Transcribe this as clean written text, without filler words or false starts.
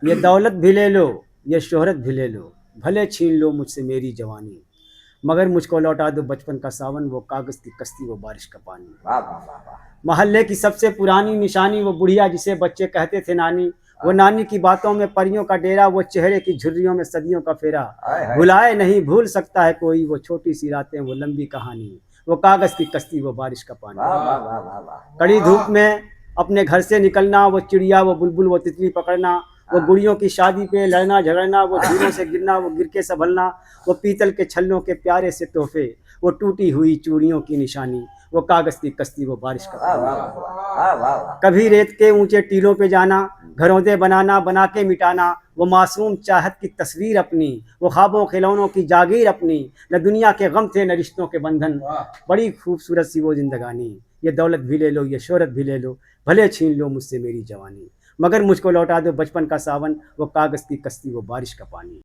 ये दौलत भी ले लो, ये शोहरत भी ले लो, भले छीन लो मुझसे मेरी जवानी, मगर मुझको लौटा दो बचपन का सावन, वो कागज़ की कश्ती, वो बारिश का पानी। वाह वाह वाह वाह। मोहल्ले की सबसे पुरानी निशानी, वो बुढ़िया जिसे बच्चे कहते थे नानी, वो हाँ। नानी की बातों में परियों का डेरा, वो चेहरे की झुर्रियों में सदियों का फेरा। हाय हाय। भुलाए नहीं भूल सकता है कोई, वो छोटी सी रातें, वो लंबी कहानी, वो कागज़ की कश्ती, वो बारिश का पानी। वाह वाह वाह वाह वाह। कड़ी धूप में अपने घर से निकलना, वो चिड़िया, वो बुलबुल, वो तितली पकड़ना, वो हाँ। गुड़ियों की शादी पे लड़ना झगड़ना, वो हाँ। धीरों से गिरना, वो गिर के संभलना, वो पीतल के छल्लों के प्यारे से तोहफे, वो टूटी हुई चूड़ियों की निशानी, वो कागज़ की कश्ती, वो बारिश का वाह वाह पानी। वाह वाह वाह वाह। कभी रेत के ऊंचे टीलों पे जाना, घरौंदे बनाना, बना के मिटाना, वो मासूम चाहत की तस्वीर अपनी, वो ख्वाबों खिलौनों की जागीर अपनी, न दुनिया के गम थे न रिश्तों के बंधन, बड़ी खूबसूरत सी वो जिंदगानी। ये दौलत भी ले लो, ये शोहरत भी ले लो, भले छीन लो मुझसे मेरी जवानी, मगर मुझको लौटा दो बचपन का सावन, वो कागज़ की कश्ती, वो बारिश का पानी।